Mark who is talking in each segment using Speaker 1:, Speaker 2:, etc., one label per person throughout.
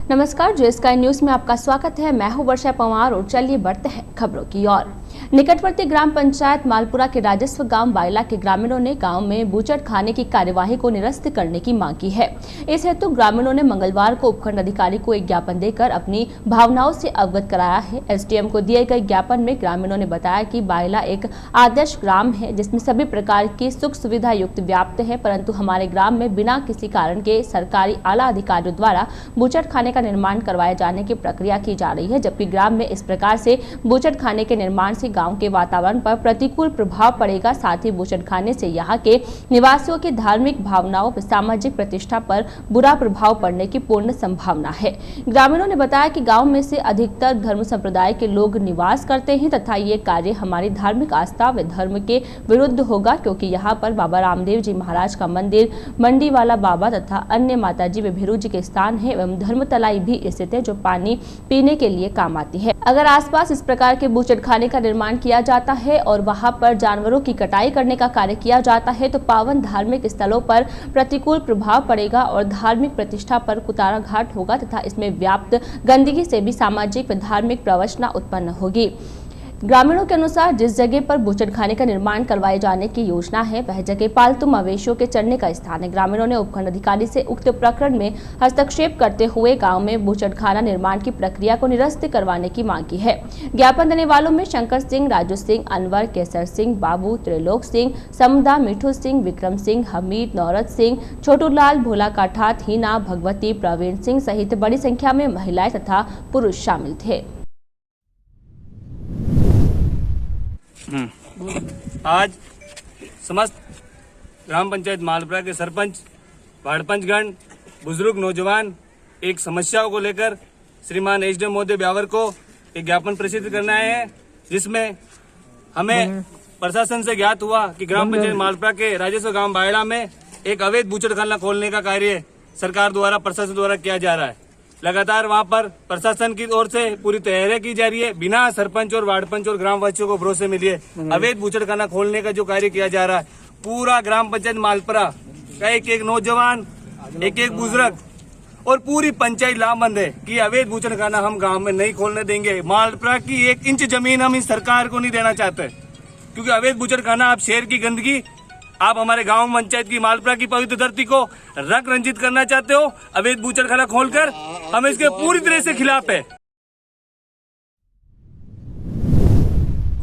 Speaker 1: नमस्कार, जे sky news में आपका स्वागत है। मैं हूं वर्षा पवार और चलिए बढ़ते हैं खबरों की ओर। निकटवर्ती ग्राम पंचायत मालपुरा के राजस्व गांव बायला के ग्रामीणों ने गांव में बूचड़ खाने की कार्यवाही को निरस्त करने की मांग की है। इस हेतु ग्रामीणों ने मंगलवार को उपखंड अधिकारी को एक ज्ञापन देकर अपनी भावनाओं से अवगत कराया है। एसडीएम को दिए गए ज्ञापन में ग्रामीणों ने बताया कि बायला एक आदर्श ग्राम है जिसमें सभी प्रकार की सुख सुविधा युक्त व्याप्त है, परंतु हमारे ग्राम में बिना किसी कारण के सरकारी आला अधिकारियों द्वारा बूचड़ खाने का निर्माण करवाए जाने की प्रक्रिया की जा रही है, जबकि ग्राम में इस प्रकार से बूचड़ खाने के निर्माण से गांव के वातावरण पर प्रतिकूल प्रभाव पड़ेगा। साथ ही बूचड़ खाने से यहाँ के निवासियों की धार्मिक भावनाओं व सामाजिक प्रतिष्ठा पर बुरा प्रभाव पड़ने की पूर्ण संभावना है। ग्रामीणों ने बताया कि गांव में से अधिकतर धर्म संप्रदाय के लोग निवास करते हैं तथा ये कार्य हमारी धार्मिक आस्था व धर्म के विरुद्ध होगा, क्योंकि यहाँ पर बाबा रामदेव जी महाराज का मंदिर, मंडी वाला बाबा तथा अन्य माताजी व भीरू जी के स्थान है एवं धर्मतलाई भी स्थित है जो पानी पीने के लिए काम आती है। अगर आसपास इस प्रकार के बूचड़ खाने का निर्माण किया जाता है और वहां पर जानवरों की कटाई करने का कार्य किया जाता है तो पावन धार्मिक स्थलों पर प्रतिकूल प्रभाव पड़ेगा और धार्मिक प्रतिष्ठा पर कुताराघात होगा तथा इसमें व्याप्त गंदगी से भी सामाजिक व धार्मिक प्रवचना उत्पन्न होगी। ग्रामीणों के अनुसार जिस जगह पर बूचड़ खाने का निर्माण करवाए जाने की योजना है वह जगह पालतू मवेशियों के चरने का स्थान है। ग्रामीणों ने उपखंड अधिकारी से उक्त प्रकरण में हस्तक्षेप करते हुए गांव में बूचड़ खाना निर्माण की प्रक्रिया को निरस्त करवाने की मांग की है। ज्ञापन देने वालों में शंकर सिंह, राजू सिंह, अनवर, केसर सिंह, बाबू, त्रिलोक सिंह, समदा, मिठू सिंह, विक्रम सिंह, हमीद, नौरत सिंह, छोटूलाल, भोला काठात, हीना, भगवती, प्रवीण सिंह सहित बड़ी संख्या में महिलाएं तथा पुरुष शामिल थे।
Speaker 2: आज समस्त ग्राम पंचायत मालपुरा के सरपंच, वार्ड पंचगण, बुजुर्ग, नौजवान एक समस्याओं को लेकर श्रीमान एसडीएम महोदय ब्यावर को एक ज्ञापन प्रेषित करना है, जिसमें हमें प्रशासन से ज्ञात हुआ कि ग्राम पंचायत मालपुरा के राजस्व गांव बायला में एक अवैध बूचड़ खाना खोलने का कार्य सरकार द्वारा, प्रशासन द्वारा किया जा रहा है। लगातार वहां पर प्रशासन की ओर से पूरी तैयारी की जा रही है, बिना सरपंच और वार्ड पंच और ग्रामवासियों को भरोसे में लिए अवैध बूचड़ खाना खोलने का जो कार्य किया जा रहा है। पूरा ग्राम पंचायत मालपुरा का एक एक नौजवान, एक एक बुजुर्ग और पूरी पंचायत लामबंद है कि अवैध बूचड़ खाना हम गांव में नहीं खोलने देंगे। मालपुरा की 1 इंच जमीन हम इस सरकार को नहीं देना चाहते, क्योंकि अवैध बूचड़ खाना आप शहर की गंदगी, आप हमारे गांव पंचायत की मालपुरा की पवित्र धरती को रंग रंजित करना चाहते हो अवैध बूचड़ खाना खोलकर। हम इसके पूरी तरह से खिलाफ है।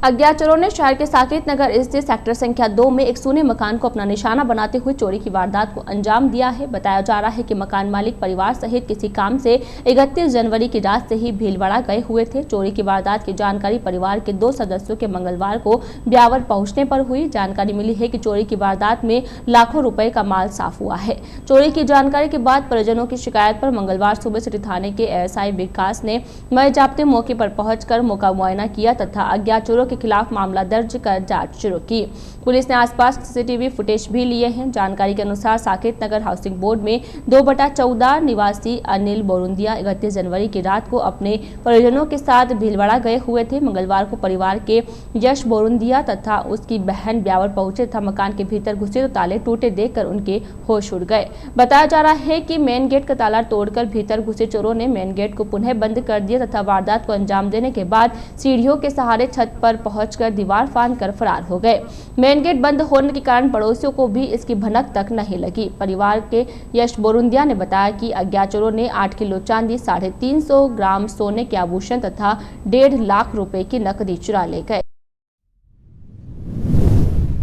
Speaker 1: अज्ञात चोरों ने शहर के साकेत नगर स्थित सेक्टर संख्या 2 में एक सूने मकान को अपना निशाना बनाते हुए चोरी की वारदात को अंजाम दिया है। बताया जा रहा है कि मकान मालिक परिवार सहित किसी काम से 31 जनवरी की रात से ही भीलवाड़ा गए हुए थे। चोरी की वारदात की जानकारी परिवार के 2 सदस्यों के मंगलवार को ब्यावर पहुंचने पर हुई। जानकारी मिली है कि चोरी की वारदात में लाखों रुपए का माल साफ हुआ है। चोरी की जानकारी के बाद परिजनों की शिकायत पर मंगलवार सुबह सिटी थाने के एएसआई विकास ने मय जाप्ते मौके पर पहुंचकर मौका मुआयना किया तथा अज्ञात चोरों के खिलाफ मामला दर्ज कर जांच शुरू की। पुलिस ने आसपास सीसीटीवी फुटेज भी लिए हैं। जानकारी के अनुसार साकेत नगर हाउसिंग बोर्ड में 2/14 निवासी अनिल बोरुंदिया 31 जनवरी की रात को अपने परिजनों के साथ भीलवाड़ा गए हुए थे। मंगलवार को परिवार के यश बोरुंदिया तथा उसकी बहन ब्यावर पहुंचे तथा मकान के भीतर घुसे तो ताले टूटे देखकर उनके होश उड़ गए। बताया जा रहा है कि मेन गेट का ताला तोड़कर भीतर घुसे चोरों ने मेन गेट को पुनः बंद कर दिया तथा वारदात को अंजाम देने के बाद सीढ़ियों के सहारे छत पर पहुंचकर दीवार फांदकर फरार हो गए। मेन गेट बंद होने के कारण पड़ोसियों को भी इसकी भनक तक नहीं लगी। परिवार के यश बोरुंदिया ने बताया कि अज्ञात चोरों ने 8 किलो चांदी, 350 ग्राम सोने के आभूषण तथा 1.5 लाख रुपए की नकदी चुरा ले गए।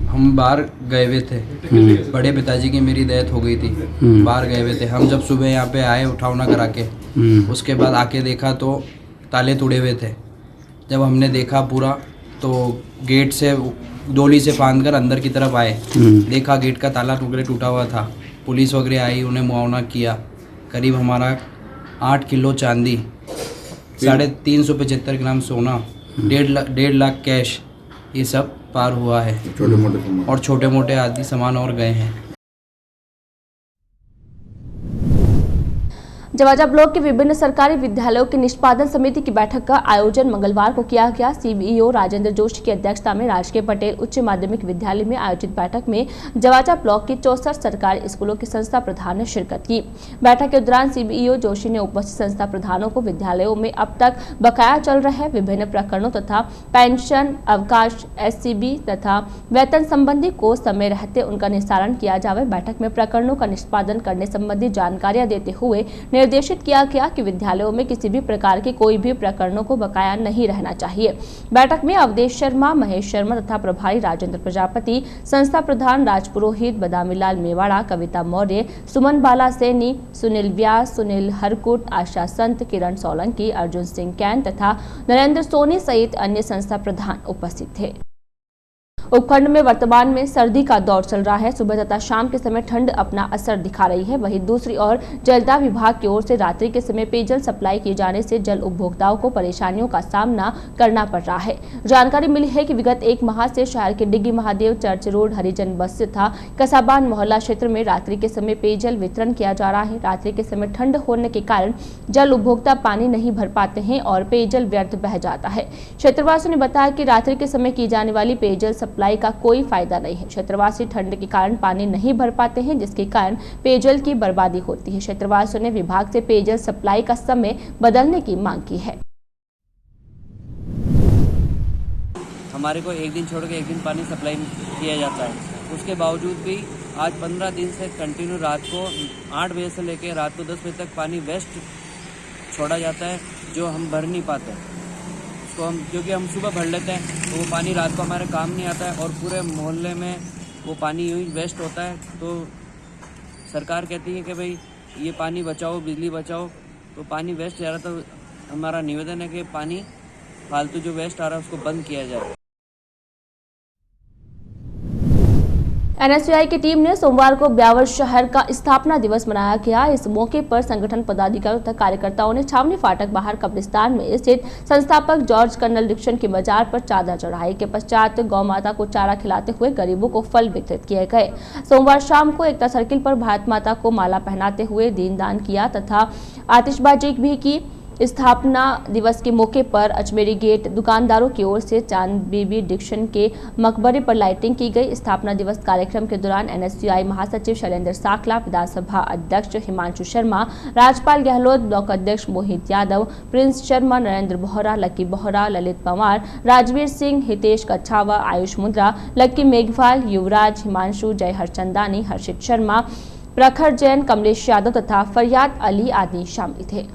Speaker 3: हम बाहर गए हुए थे, बड़े पिताजी की मेरी डेथ हो गई थी, बाहर गए हुए थे। हम जब सुबह यहाँ पे आए उठावना करा के, उसके बाद आके देखा तो ताले तोड़े हुए थे। जब हमने देखा पूरा तो गेट से डोली से बांध कर अंदर की तरफ आए, देखा गेट का ताला टूटा हुआ था। पुलिस वगैरह आई, उन्हें मुआवना किया। करीब हमारा 8 किलो चांदी, 375 ग्राम सोना, 1.5 लाख कैश, ये सब पार हुआ है और छोटे मोटे आदि सामान और गए हैं।
Speaker 1: जवाजा ब्लॉक के विभिन्न सरकारी विद्यालयों की निष्पादन समिति की बैठक का आयोजन मंगलवार को किया गया। सीईओ राजेंद्र जोशी की अध्यक्षता में राजकीय पटेल उच्च माध्यमिक विद्यालय में आयोजित बैठक में जवाजा ब्लॉक की 64 सरकारी स्कूलों के संस्था प्रधान ने शिरकत की। बैठक के दौरान सीईओ जोशी ने उपस्थित संस्था प्रधानों को विद्यालयों में अब तक बकाया चल रहे विभिन्न प्रकरणों तथा पेंशन, अवकाश, एससीबी तथा वेतन संबंधी को समय रहते उनका निस्तारण किया जाए। बैठक में प्रकरणों का निष्पादन करने संबंधी जानकारियां देते हुए निर्देशित किया गया कि विद्यालयों में किसी भी प्रकार के कोई भी प्रकरणों को बकाया नहीं रहना चाहिए। बैठक में अवधेश शर्मा, महेश शर्मा तथा प्रभारी राजेंद्र प्रजापति, संस्था प्रधान राजपुरोहित, बदामीलाल मेवाड़ा, कविता मौर्य, सुमन बाला सैनी, सुनील व्यास, सुनील हरकुट, आशा संत, किरण सोलंकी, अर्जुन सिंह कैन तथा नरेंद्र सोनी सहित अन्य संस्था प्रधान उपस्थित थे। उपखंड में वर्तमान में सर्दी का दौर चल रहा है। सुबह तथा शाम के समय ठंड अपना असर दिखा रही है। वहीं दूसरी ओर जलदाय विभाग की ओर से रात्रि के समय पेयजल सप्लाई किए जाने से जल उपभोक्ताओं को परेशानियों का सामना करना पड़ रहा है। जानकारी मिली है कि विगत एक माह से शहर के डिग्गी महादेव चर्च रोड, हरिजन बस तथा कसाबान मोहल्ला क्षेत्र में रात्रि के समय पेयजल वितरण किया जा रहा है। रात्रि के समय ठंड होने के कारण जल उपभोक्ता पानी नहीं भर पाते हैं और पेयजल व्यर्थ बह जाता है। क्षेत्रवासियों ने बताया कि रात्रि के समय की जाने वाली पेयजल सप्लाई का कोई फायदा नहीं है। क्षेत्रवासी ठंड के कारण पानी नहीं भर पाते हैं, जिसके कारण पेयजल की बर्बादी होती है। क्षेत्रवासियों ने विभाग से पेयजल सप्लाई का समय बदलने की मांग की है।
Speaker 4: हमारे को एक दिन छोड़ के एक दिन पानी सप्लाई किया जाता है, उसके बावजूद भी आज 15 दिन से कंटिन्यू रात को 8 बजे से लेकर रात को 10 बजे तक पानी वेस्ट छोड़ा जाता है, जो हम भर नहीं पाते। उसको हम क्योंकि हम सुबह भर लेते हैं तो वो पानी रात को हमारे काम नहीं आता है और पूरे मोहल्ले में वो पानी यूँ ही वेस्ट होता है। तो सरकार कहती है कि भाई ये पानी बचाओ, बिजली बचाओ, तो पानी वेस्ट जा रहा, तो हमारा निवेदन है कि पानी फालतू जो वेस्ट आ रहा है उसको बंद किया जाए।
Speaker 1: एनएसयूआई की टीम ने सोमवार को ब्यावर शहर का स्थापना दिवस मनाया गया। इस मौके पर संगठन पदाधिकारियों तथा कार्यकर्ताओं ने छावनी फाटक बाहर कब्रिस्तान में स्थित संस्थापक जॉर्ज कर्नल डिक्सन की मजार पर चादर चढ़ाई के पश्चात गौ माता को चारा खिलाते हुए गरीबों को फल वितरित किए गए। सोमवार शाम को एकता सर्किल पर भारत माता को माला पहनाते हुए दीनदान किया तथा आतिशबाजी भी की। स्थापना दिवस के मौके पर अजमेरी गेट दुकानदारों की ओर से चांद बीबी डिक्सन के मकबरे पर लाइटिंग की गई। स्थापना दिवस कार्यक्रम के दौरान एनएसयूआई महासचिव शैलेंद्र साकला, विधानसभा अध्यक्ष हिमांशु शर्मा, राज्यपाल गहलोत, ब्लॉक अध्यक्ष मोहित यादव, प्रिंस शर्मा, नरेंद्र बोहरा, लकी बोहरा, ललित पंवार, राजवीर सिंह, हितेश कच्छावा, आयुष मुद्रा, लक्की मेघवाल, युवराज, हिमांशु, जय हरचंदानी, हर्षित शर्मा, प्रखर जैन, कमलेश यादव तथा फरियाद अली आदि शामिल थे।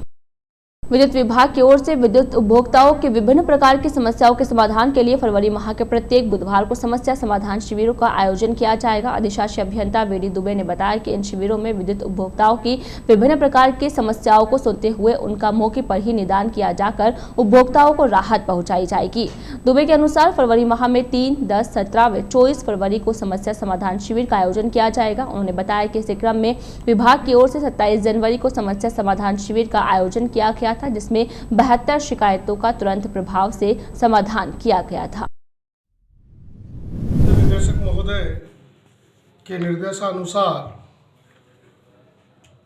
Speaker 1: विद्युत विभाग की ओर से विद्युत उपभोक्ताओं की विभिन्न प्रकार की समस्याओं के समाधान के लिए फरवरी माह के प्रत्येक बुधवार को समस्या समाधान शिविरों का आयोजन किया जाएगा। अधिशासी अभियंता वीडी दुबे ने बताया कि इन शिविरों में विद्युत उपभोक्ताओं की विभिन्न प्रकार की समस्याओं को सुनते हुए उनका मौके पर ही निदान किया जाकर उपभोक्ताओं को राहत पहुंचाई जाएगी। दुबे के अनुसार फरवरी माह में 3, 10, 17 व 24 फरवरी को समस्या समाधान शिविर का आयोजन किया जाएगा। उन्होंने बताया कि इस क्रम में विभाग की ओर से 27 जनवरी को समस्या समाधान शिविर का आयोजन किया गया था, जिसमें 72 शिकायतों का तुरंत प्रभाव से समाधान किया गया था।
Speaker 5: निदेशक महोदय के निर्देशानुसार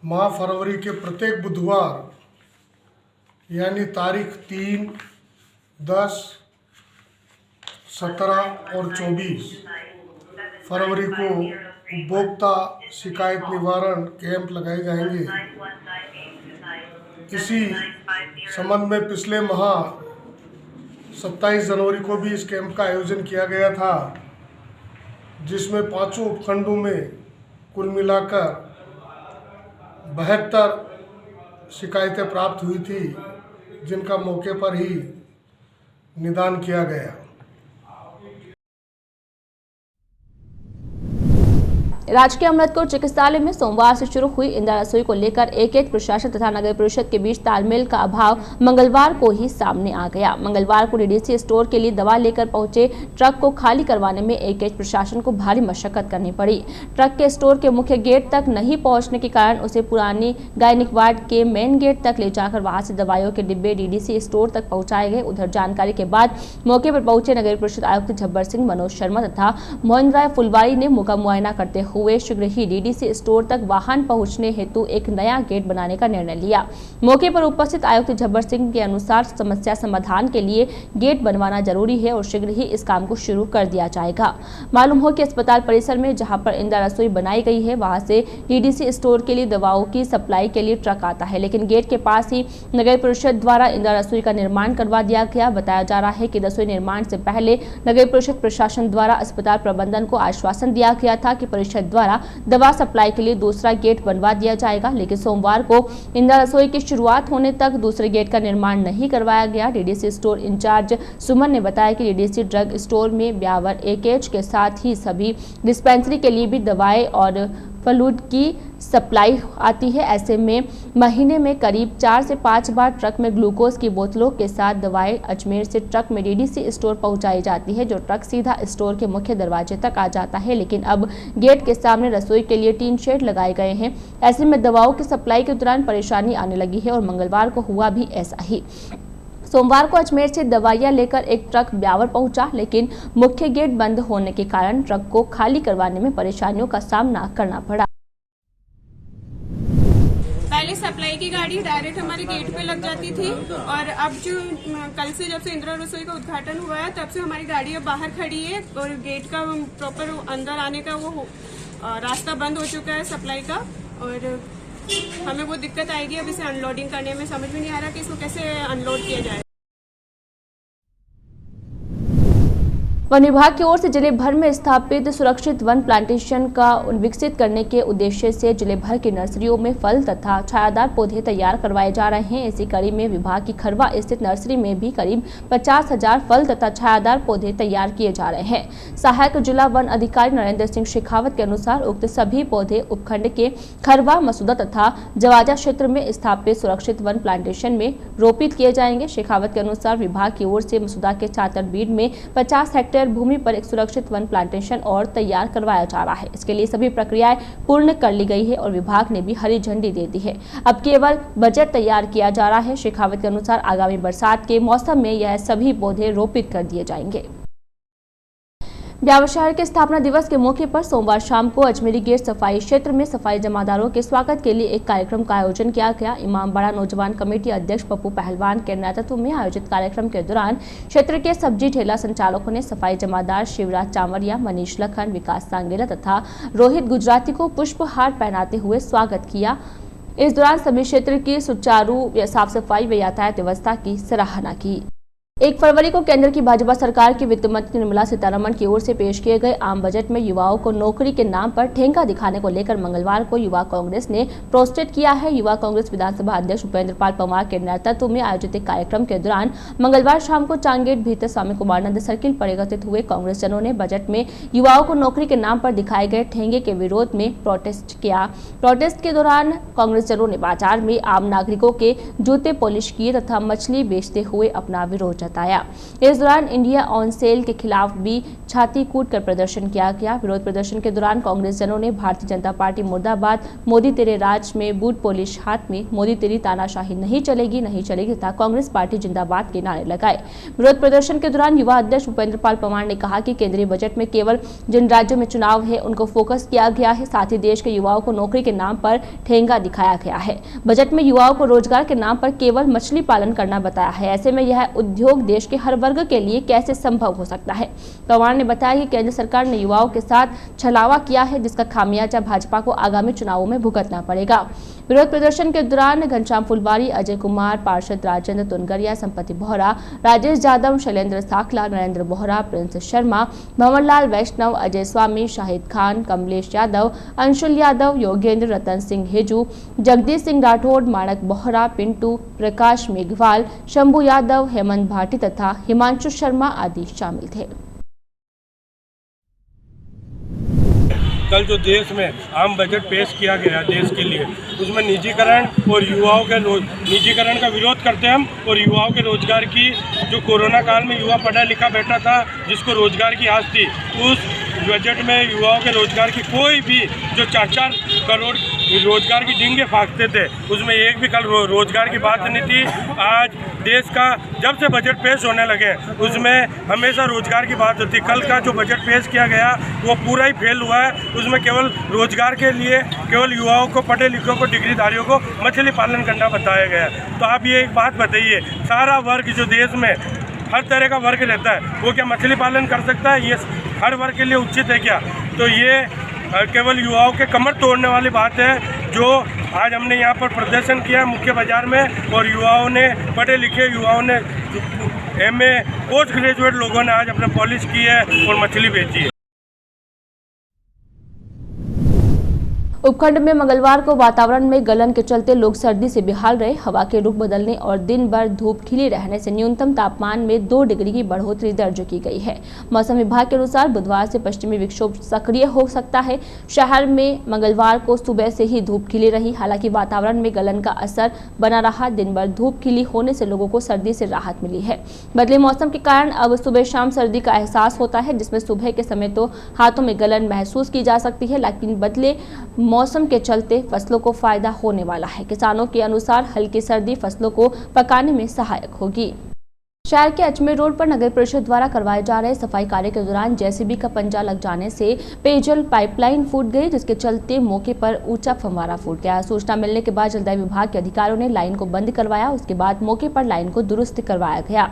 Speaker 5: माह फरवरी के प्रत्येक बुधवार यानी तारीख 3, 10, 17 और 24 फरवरी को उपभोक्ता शिकायत निवारण कैंप लगाए जाएंगे। इसी संबंध में पिछले माह 27 जनवरी को भी इस कैंप का आयोजन किया गया था, जिसमें 5 उपखंडों में कुल मिलाकर 72 शिकायतें प्राप्त हुई थी, जिनका मौके पर ही निदान किया गया।
Speaker 1: राजकीय अमृतकोट चिकित्सालय में सोमवार से शुरू हुई इंदिरा रसोई को लेकर एक प्रशासन तथा नगर परिषद के बीच तालमेल का अभाव मंगलवार को ही सामने आ गया। मंगलवार को डीडीसी स्टोर के लिए दवा लेकर पहुंचे ट्रक को खाली करवाने में एक प्रशासन को भारी मशक्कत करनी पड़ी। ट्रक के स्टोर के मुख्य गेट तक नहीं पहुंचने के कारण उसे पुरानी गायनिक वार्ड के मेन गेट तक ले जाकर वहां से दवाइयों के डिब्बे डीडीसी स्टोर तक पहुंचाए गए। उधर जानकारी के बाद मौके पर पहुंचे नगर परिषद आयुक्त झब्बर सिंह, मनोज शर्मा तथा मोहन राय फुलवारी ने मौका मुआयना करते हुए हुए शीघ्र ही डीडीसी स्टोर तक वाहन पहुंचने हेतु एक नया गेट बनाने का निर्णय लिया। मौके पर उपस्थित आयुक्त झब्बर सिंह के अनुसार समस्या समाधान के लिए गेट बनवाना जरूरी है और शीघ्र ही इस काम को शुरू कर दिया जाएगा। मालूम हो कि अस्पताल परिसर में जहां पर इंदिरा रसोई बनाई गई है वहां से डीडीसी स्टोर के लिए दवाओं की सप्लाई के लिए ट्रक आता है, लेकिन गेट के पास ही नगर परिषद द्वारा इंदिरा रसोई का निर्माण करवा दिया गया। बताया जा रहा है कि रसोई निर्माण से पहले नगर परिषद प्रशासन द्वारा अस्पताल प्रबंधन को आश्वासन दिया गया था कि परिषद द्वारा दवा सप्लाई के लिए दूसरा गेट बनवा दिया जाएगा, लेकिन सोमवार को इंदिरा रसोई की शुरुआत होने तक दूसरे गेट का निर्माण नहीं करवाया गया। डीडीसी स्टोर इंचार्ज सुमन ने बताया कि डीडीसी ड्रग स्टोर में ब्यावर एकेज के साथ ही सभी डिस्पेंसरी के लिए भी दवाएं और फ्लूइड की सप्लाई आती है। ऐसे में महीने में करीब 4 से 5 बार ट्रक में ग्लूकोज की बोतलों के साथ दवाएं अजमेर से ट्रक में डीडीसी स्टोर पहुंचाई जाती है, जो ट्रक सीधा स्टोर के मुख्य दरवाजे तक आ जाता है। लेकिन अब गेट के सामने रसोई के लिए टीन शेड लगाए गए हैं। ऐसे में दवाओं की सप्लाई के दौरान परेशानी आने लगी है और मंगलवार को हुआ भी ऐसा ही। सोमवार को अजमेर से दवाइयां लेकर एक ट्रक ब्यावर पहुंचा, लेकिन मुख्य गेट बंद होने के कारण ट्रक को खाली करवाने में परेशानियों का सामना करना पड़ा।
Speaker 6: पहले सप्लाई की गाड़ी डायरेक्ट हमारे गेट पे लग जाती थी और अब जो कल से जब से इंदिरा रसोई का उद्घाटन हुआ है तब से हमारी गाड़ी अब बाहर खड़ी है और गेट का प्रॉपर अंदर आने का वो रास्ता बंद हो चुका है सप्लाई का, और हमें वो दिक्कत आएगी अब इसे अनलोडिंग करने में। समझ में नहीं आ रहा कि इसको कैसे अनलोड किया जाए।
Speaker 1: वन विभाग की ओर से जिले भर में स्थापित सुरक्षित वन प्लांटेशन का विकसित करने के उद्देश्य से जिले भर की नर्सरियों में फल तथा छायादार पौधे तैयार करवाए जा रहे हैं। इसी कड़ी में विभाग की खरवा स्थित नर्सरी में भी करीब 50,000 फल तथा छायादार पौधे तैयार किए जा रहे हैं। सहायक जिला वन अधिकारी नरेंद्र सिंह शेखावत के अनुसार उक्त सभी पौधे उपखंड के खरवा, मसूदा तथा जवाजा क्षेत्र में स्थापित सुरक्षित वन प्लांटेशन में रोपित किए जाएंगे। शेखावत के अनुसार विभाग की ओर से मसूदा के छातरबीड़ में 50 हेक्टेयर भूमि पर एक सुरक्षित वन प्लांटेशन और तैयार करवाया जा रहा है। इसके लिए सभी प्रक्रियाएं पूर्ण कर ली गई है और विभाग ने भी हरी झंडी दे दी है। अब केवल बजट तैयार किया जा रहा है। शेखावत के अनुसार आगामी बरसात के मौसम में यह सभी पौधे रोपित कर दिए जाएंगे। ब्यावर शहर के स्थापना दिवस के मौके पर सोमवार शाम को अजमेरी गेट सफाई क्षेत्र में सफाई जमादारों के स्वागत के लिए एक कार्यक्रम का आयोजन किया गया। इमामबाड़ा नौजवान कमेटी अध्यक्ष पप्पू पहलवान के नेतृत्व में आयोजित कार्यक्रम के दौरान क्षेत्र के सब्जी ठेला संचालकों ने सफाई जमादार शिवराज चावरिया, मनीष लखन, विकास सांगेला तथा रोहित गुजराती को पुष्पहार पहनाते हुए स्वागत किया। इस दौरान सभी क्षेत्र की सुचारू साफ सफाई व यातायात व्यवस्था की सराहना की। 1 फरवरी को केंद्र की भाजपा सरकार की वित्त मंत्री निर्मला सीतारमण की ओर से पेश किए गए आम बजट में युवाओं को नौकरी के नाम पर ठेंगा दिखाने को लेकर मंगलवार को युवा कांग्रेस ने प्रोटेस्ट किया है। युवा कांग्रेस विधानसभा अध्यक्ष उपेंद्र पाल पंवार के नेतृत्व में आयोजित एक कार्यक्रम के दौरान मंगलवार शाम को चांगेट भीतर स्वामी कुमारानंद सर्किल पर एकत्रित हुए कांग्रेस जनों ने बजट में युवाओं को नौकरी के नाम पर दिखाए गए ठेंगे के विरोध में प्रोटेस्ट किया। प्रोटेस्ट के दौरान कांग्रेस जनों ने बाजार में आम नागरिकों के जूते पॉलिश किए तथा मछली बेचते हुए अपना विरोध जताया। इस दौरान इंडिया ऑन सेल के खिलाफ भी छाती कूटकर प्रदर्शन किया गया। विरोध प्रदर्शन के दौरान कांग्रेस जनों ने भारतीय जनता पार्टी मुर्दाबाद, मोदी तेरे राज में बूट पॉलिश हाथ में, मोदी तेरी तानाशाही नहीं चलेगी तथा कांग्रेस पार्टी जिंदाबाद के नारे लगाए। विरोध प्रदर्शन के दौरान युवा अध्यक्ष उपेंद्र पाल पंवार ने कहा कि केंद्रीय बजट में केवल जिन राज्यों में चुनाव है उनको फोकस किया गया है, साथ ही देश के युवाओं को नौकरी के नाम पर ठेंगा दिखाया गया है। बजट में युवाओं को रोजगार के नाम पर केवल मछली पालन करना बताया है। ऐसे में यह उद्योग देश के हर वर्ग के लिए कैसे संभव हो सकता है। पंवार ने बताया कि केंद्र सरकार ने युवाओं के साथ छलावा किया है, जिसका खामियाजा भाजपा को आगामी चुनावों में भुगतना पड़ेगा। विरोध प्रदर्शन के दौरान घनश्याम फुलवारी, अजय कुमार, पार्षद राजेंद्र तुनगरिया, संपत्ति बोहरा, राजेश यादव, शैलेंद्र साखला, नरेंद्र बोहरा, प्रिंस शर्मा, भंवरलाल वैष्णव, अजय स्वामी, शाहिद खान, कमलेश यादव, अंशुल यादव, योगेंद्र, रतन सिंह हेजू, जगदीश सिंह राठौड़, माणक बोहरा, पिंटू, प्रकाश मेघवाल, शंभू यादव, हेमंत भाटी तथा हिमांशु शर्मा आदि शामिल थे।
Speaker 7: कल जो देश में आम बजट पेश किया गया देश के लिए, उसमें निजीकरण और युवाओं के निजीकरण का विरोध करते हैं हम, और युवाओं के रोजगार की, जो कोरोना काल में युवा पढ़ा लिखा बैठा था जिसको रोजगार की आस थी, उस बजट में युवाओं के रोजगार की कोई भी जो 4-4 करोड़ रोजगार की डींगे फाँकते थे, उसमें एक भी कल रोजगार की बात नहीं थी। आज देश का जब से बजट पेश होने लगे उसमें हमेशा रोजगार की बात होती। कल का जो बजट पेश किया गया वो पूरा ही फेल हुआ है। उसमें केवल रोजगार के लिए केवल युवाओं को, पढ़े लिखों को, डिग्रीधारियों को मछली पालन करना बताया गया। तो आप ये एक बात बताइए, सारा वर्ग जो देश में हर तरह का वर्ग रहता है वो क्या मछली पालन कर सकता है? ये हर वर्ग के लिए उचित है क्या? तो ये केवल युवाओं के कमर तोड़ने वाली बात है जो आज हमने यहाँ पर प्रदर्शन किया मुख्य बाजार में। और युवाओं ने, पढ़े लिखे युवाओं ने, MA पोस्ट ग्रेजुएट लोगों ने आज अपने पॉलिश की है और मछली बेची है।
Speaker 1: उपखंड में मंगलवार को वातावरण में गलन के चलते लोग सर्दी से बेहाल रहे। हवा के रुख बदलने और दिन भर धूप खिली रहने से न्यूनतम तापमान में 2 डिग्री की बढ़ोतरी दर्ज की गई है। मौसम विभाग के अनुसार बुधवार से पश्चिमी विक्षोभ सक्रिय हो सकता है। शहर में मंगलवार को सुबह से ही धूप खिली रही, हालांकि वातावरण में गलन का असर बना रहा। दिन भर धूप खिली होने से लोगों को सर्दी से राहत मिली है। बदले मौसम के कारण अब सुबह शाम सर्दी का एहसास होता है, जिसमें सुबह के समय तो हाथों में गलन महसूस की जा सकती है, लेकिन बदले मौसम के चलते फसलों को फायदा होने वाला है। किसानों के अनुसार हल्की सर्दी फसलों को पकाने में सहायक होगी। शहर के अजमेर रोड पर नगर परिषद द्वारा करवाए जा रहे सफाई कार्य के दौरान जेसीबी का पंजा लग जाने से पेयजल पाइपलाइन फूट गई, जिसके चलते मौके पर ऊंचा फव्वारा फूट गया। सूचना मिलने के बाद जलदाय विभाग के अधिकारियों ने लाइन को बंद करवाया। उसके बाद मौके पर लाइन को दुरुस्त करवाया गया।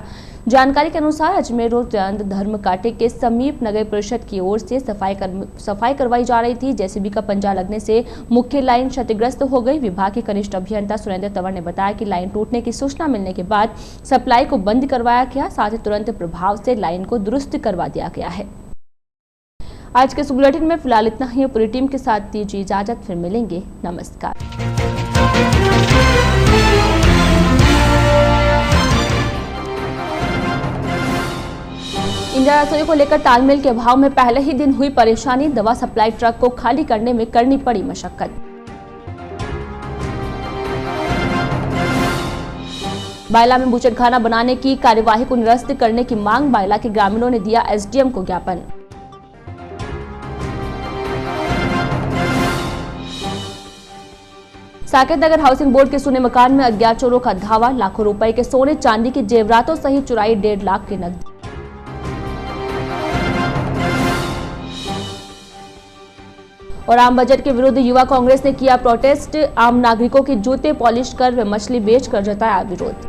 Speaker 1: जानकारी के अनुसार अजमेर रोड धर्म कांटे के समीप नगर परिषद की ओर से सफाई करवाई जा रही थी। जेसीबी का पंजा लगने से मुख्य लाइन क्षतिग्रस्त हो गई। विभाग के कनिष्ठ अभियंता सुरेंद्र तंवर ने बताया कि लाइन टूटने की सूचना मिलने के बाद सप्लाई को बंद करवाया गया, साथ ही तुरंत प्रभाव से लाइन को दुरुस्त करवा दिया गया है। आज के इस बुलेटिन में फिलहाल इतना ही। पूरी टीम के साथ दीजिए इजाजत, फिर मिलेंगे। नमस्कार। इंदिरा रसोई को लेकर तालमेल के अभाव में पहले ही दिन हुई परेशानी। दवा सप्लाई ट्रक को खाली करने में करनी पड़ी मशक्कत। बायला में बूचड़खाना बनाने की कार्यवाही को निरस्त करने की मांग। बायला के ग्रामीणों ने दिया एसडीएम को ज्ञापन। साकेत नगर हाउसिंग बोर्ड के सुने मकान में अज्ञात चोरों का धावा। लाखों रुपए के सोने चांदी की जेवरातों सहित चुराई 1.5 लाख की नकदी। और आम बजट के विरुद्ध युवा कांग्रेस ने किया प्रोटेस्ट। आम नागरिकों के जूते पॉलिश कर व मछली बेचकर जताया विरोध।